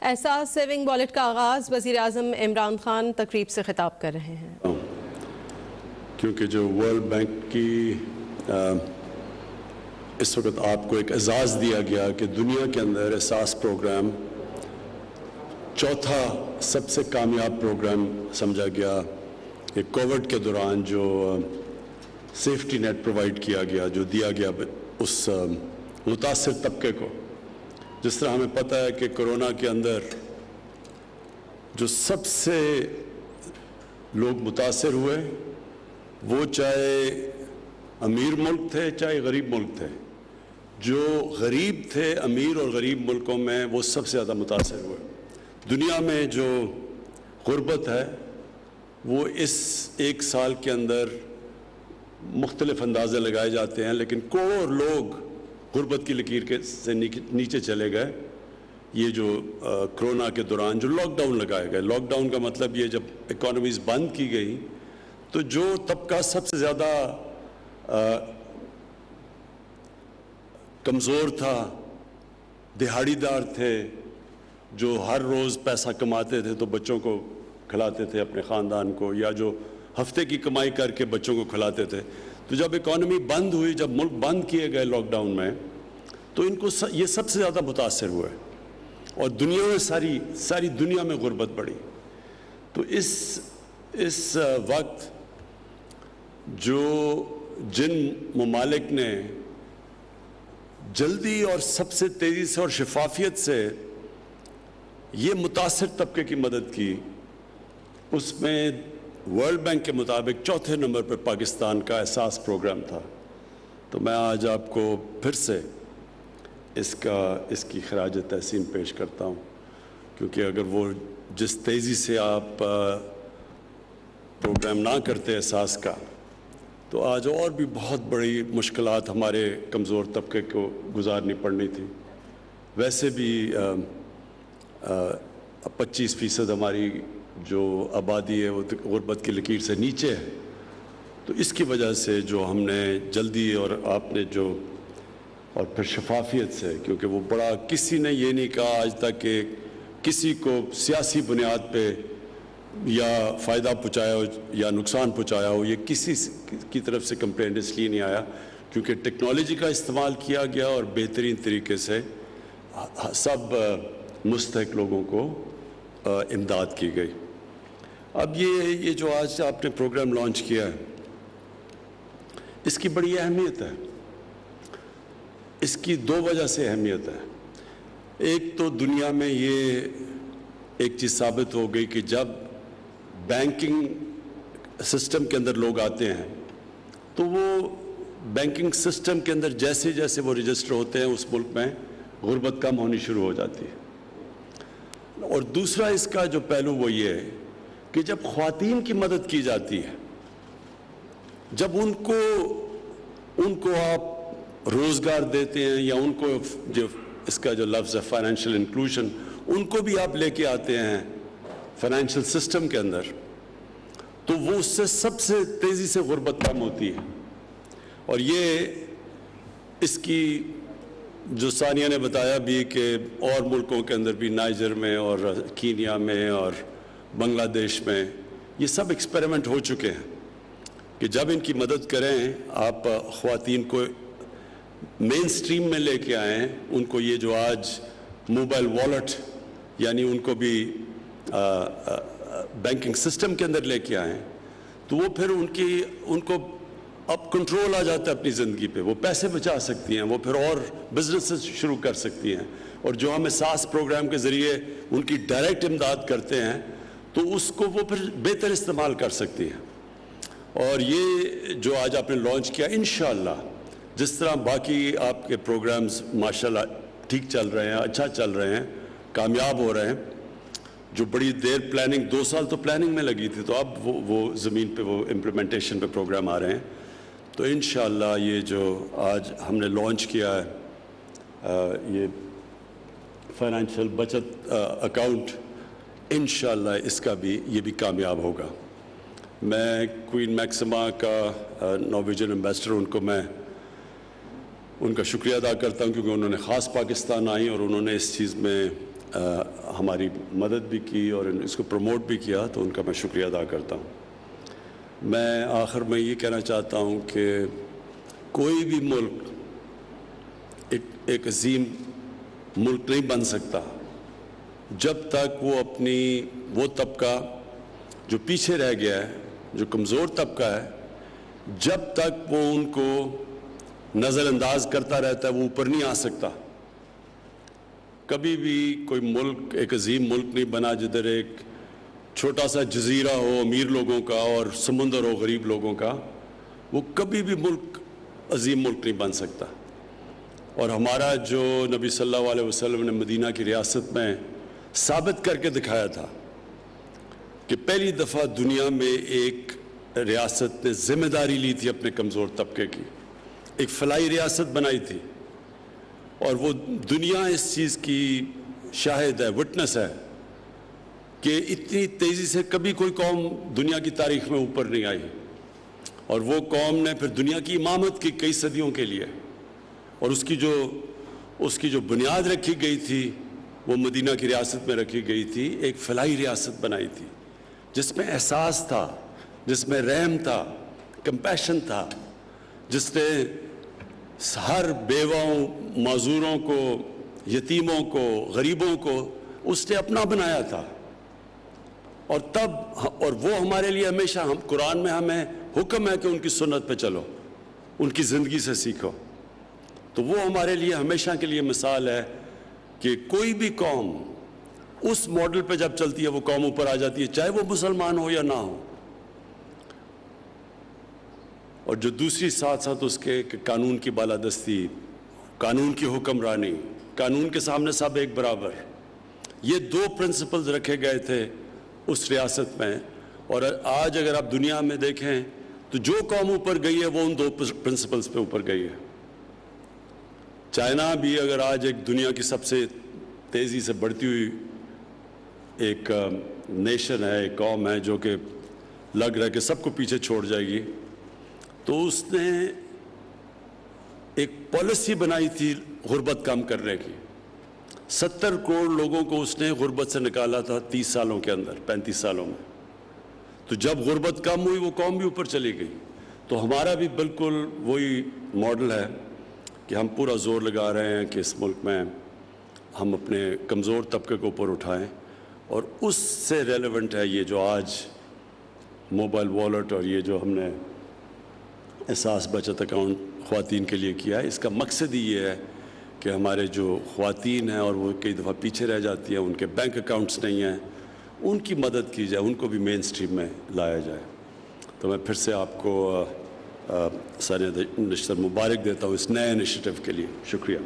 احساس saving wallet کا آغاز وزیر اعظم عمران خان تقریب سے خطاب کر رہے ہیں. کیونکہ جو ورلڈ بینک کی اس وقت آپ کو ایک اعزاز دیا گیا کہ دنیا کے اندر احساس پروگرام چوتھا سب سے کامیاب پروگرام سمجھا گیا. کہ کووڈ کے دوران جو سیفٹی نیٹ پرووائڈ کیا گیا، جو دیا گیا اس متاثر طبقے کو. جس طرح ہمیں پتہ ہے کہ کرونا کے اندر جو سب سے لوگ متاثر ہوئے وہ چاہے امیر ملک تھے چاہے غریب ملک تھے. جو غریب تھے امیر اور غریب ملکوں میں وہ سب سے زیادہ متاثر ہوئے. دنیا میں جو غربت ہے وہ اس ایک سال کے اندر مختلف اندازے لگائے جاتے ہیں، لیکن کروڑ لوگ غربت کی لکیر سے نیچے چلے گئے. یہ جو کرونا کے دوران جو لاک ڈاؤن لگائے گئے، لاک ڈاؤن کا مطلب یہ جب اکانومیز بند کی گئی تو جو طبقہ سب سے زیادہ کمزور تھا، دہاڑی دار تھے، جو ہر روز پیسہ کماتے تھے تو بچوں کو کھلاتے تھے اپنے خاندان کو، یا جو ہفتے کی کمائی کر کے بچوں کو کھلاتے تھے، تو جب اکانومی بند ہوئی، جب ملک بند کیے گئے لاک ڈاؤن میں، تو ان کو یہ سب سے زیادہ متاثر ہوئے اور دنیا میں ساری دنیا میں غربت بڑھی. تو اس وقت جو جن ممالک نے جلدی اور سب سے تیزی سے اور شفافیت سے یہ متاثر طبقے کی مدد کی، اس میں ورلڈ بینک کے مطابق چوتھے نمبر پر پاکستان کا احساس پروگرام تھا. تو میں آج آپ کو پھر سے اس کی خراج تحسین پیش کرتا ہوں، کیونکہ اگر وہ جس تیزی سے آپ پروگرام نہ کرتے احساس کا تو آج اور بھی بہت بڑی مشکلات ہمارے کمزور طبقے کو گزارنی پڑنی تھی. ویسے بھی 25% ہماری جو آبادی ہے وہ غربت کی لکیر سے نیچے ہے. تو اس کی وجہ سے جو ہم نے جلدی اور آپ نے جو اور پھر شفافیت سے، کیونکہ وہ بڑا کسی نے یہ نہیں کہا آج تک کہ کسی کو سیاسی بنیاد پہ یا فائدہ پہنچایا ہو یا نقصان پہنچایا ہو، یہ کسی کی طرف سے کمپلینٹ اس لیے نہیں آیا کیونکہ ٹیکنالوجی کا استعمال کیا گیا اور بہترین طریقے سے سب مستحق لوگوں کو امداد کی گئی. اب یہ جو آج آپ نے پروگرام لانچ کیا ہے، اس کی بڑی اہمیت ہے. اس کی دو وجہ سے اہمیت ہے. ایک تو دنیا میں یہ ایک چیز ثابت ہو گئی کہ جب بینکنگ سسٹم کے اندر لوگ آتے ہیں تو وہ بینکنگ سسٹم کے اندر جیسے جیسے وہ رجسٹر ہوتے ہیں اس ملک میں غربت کم ہونی شروع ہو جاتی ہے. اور دوسرا اس کا جو پہلو وہ یہ ہے کہ جب خواتین کی مدد کی جاتی ہے، جب ان کو آپ روزگار دیتے ہیں یا ان کو جو اس کا جو لفظ ہے فائنینشیل انکلوژن، ان کو بھی آپ لے کے آتے ہیں فائنینشیل سسٹم کے اندر، تو وہ اس سے سب سے تیزی سے غربت کم ہوتی ہے. اور یہ اس کی جو ثانیہ نے بتایا بھی کہ اور ملکوں کے اندر بھی، نائجر میں اور کینیا میں اور بنگلہ دیش میں، یہ سب ایکسپیریمنٹ ہو چکے ہیں کہ جب ان کی مدد کریں آپ خواتین کو مین سٹریم میں لے کے آئیں، ان کو یہ جو آج موبائل والیٹ یعنی ان کو بھی بینکنگ سسٹم کے اندر لے کے آئیں، تو وہ پھر ان کو اب کنٹرول آ جاتا ہے اپنی زندگی پہ. وہ پیسے بچا سکتی ہیں، وہ پھر اور بزنس شروع کر سکتی ہیں. اور جو ہم احساس پروگرام کے ذریعے ان کی ڈائریکٹ امداد کرتے ہیں تو اس کو وہ پھر بہتر استعمال کر سکتی ہیں. اور یہ جو آج آپ نے لانچ کیا، انشاءاللہ جس طرح باقی آپ کے پروگرامز ماشاءاللہ ٹھیک چل رہے ہیں، اچھا چل رہے ہیں، کامیاب ہو رہے ہیں، جو بڑی دیر پلاننگ 2 سال تو پلاننگ میں لگی تھی، تو اب وہ زمین پہ وہ امپلیمنٹیشن پہ پروگرام آ رہے ہیں. تو انشاءاللہ یہ جو آج ہم نے لانچ کیا ہے یہ فائنینشیل بچت اکاؤنٹ، انشاءاللہ اس کا بھی یہ بھی کامیاب ہوگا. میں کوئین میکسما کا نارویجن ایمبیسڈر، ان کو میں ان کا شکریہ ادا کرتا ہوں کیونکہ انہوں نے خاص پاکستان آئی اور انہوں نے اس چیز میں ہماری مدد بھی کی اور اس کو پروموٹ بھی کیا، تو ان کا میں شکریہ ادا کرتا ہوں۔ میں آخر میں یہ کہنا چاہتا ہوں کہ کوئی بھی ملک ایک عظیم ملک نہیں بن سکتا جب تک وہ طبقہ جو پیچھے رہ گیا ہے، جو کمزور طبقہ ہے، جب تک وہ ان کو نظر انداز کرتا رہتا ہے وہ اوپر نہیں آ سکتا۔ کبھی بھی کوئی ملک ایک عظیم ملک نہیں بنا جدھر ایک چھوٹا سا جزیرہ ہو امیر لوگوں کا اور سمندر ہو غریب لوگوں کا، وہ کبھی بھی عظیم ملک نہیں بن سکتا۔ اور ہمارا جو نبی صلی اللہ علیہ وسلم نے مدینہ کی ریاست میں ثابت کر کے دکھایا تھا کہ پہلی دفعہ دنیا میں ایک ریاست نے ذمہ داری لی تھی اپنے کمزور طبقے کی، ایک فلاحی ریاست بنائی تھی، اور وہ دنیا اس چیز کی شاہد ہے، وٹنس ہے کہ اتنی تیزی سے کبھی کوئی قوم دنیا کی تاریخ میں اوپر نہیں آئی، اور وہ قوم نے پھر دنیا کی امامت کی کئی صدیوں کے لیے، اور اس کی جو بنیاد رکھی گئی تھی وہ مدینہ کی ریاست میں رکھی گئی تھی، ایک فلاحی ریاست بنائی تھی جس میں احساس تھا، جس میں رحم تھا، کمپیشن تھا، جس نے ہر بیواؤں، معذوروں کو، یتیموں کو، غریبوں کو اس نے اپنا بنایا تھا۔ اور وہ ہمارے لیے ہمیشہ، قرآن میں ہمیں حکم ہے کہ ان کی سنت پہ چلو، ان کی زندگی سے سیکھو، تو وہ ہمارے لیے ہمیشہ کے لیے مثال ہے کہ کوئی بھی قوم اس ماڈل پہ جب چلتی ہے وہ قوم اوپر آ جاتی ہے، چاہے وہ مسلمان ہو یا نہ ہو۔ اور جو دوسری ساتھ اس کے کہ قانون کی بالادستی، قانون کی حکمرانی، قانون کے سامنے سب ایک برابر، یہ دو پرنسپلز رکھے گئے تھے اس ریاست میں۔ اور آج اگر آپ دنیا میں دیکھیں تو جو قوم اوپر گئی ہے وہ ان دو پرنسپلز پہ اوپر گئی ہے۔ چائنا بھی اگر آج ایک دنیا کی سب سے تیزی سے بڑھتی ہوئی ایک نیشن ہے، ایک قوم ہے جو کہ لگ رہا ہے کہ سب کو پیچھے چھوڑ جائے گی، تو اس نے ایک پالیسی بنائی تھی غربت کم کرنے کی۔ 70 کروڑ لوگوں کو اس نے غربت سے نکالا تھا 30 سالوں کے اندر، 35 سالوں میں۔ تو جب غربت کم ہوئی وہ قوم بھی اوپر چلی گئی۔ تو ہمارا بھی بالکل وہی ماڈل ہے کہ ہم پورا زور لگا رہے ہیں کہ اس ملک میں ہم اپنے کمزور طبقے کو اوپر اٹھائیں، اور اس سے ریلیونٹ ہے یہ جو آج موبائل والیٹ اور یہ جو ہم نے احساس بچت اکاؤنٹ خواتین کے لیے کیا ہے۔ اس کا مقصد ہی یہ ہے کہ ہمارے جو خواتین ہیں اور وہ کئی دفعہ پیچھے رہ جاتی ہیں، ان کے بینک اکاؤنٹس نہیں ہیں، ان کی مدد کی جائے، ان کو بھی مین سٹریم میں لایا جائے۔ تو میں پھر سے آپ کو سر نشتر مبارک دیتا ہوں اس نئے انیشیٹو کے لیے۔ شکریہ۔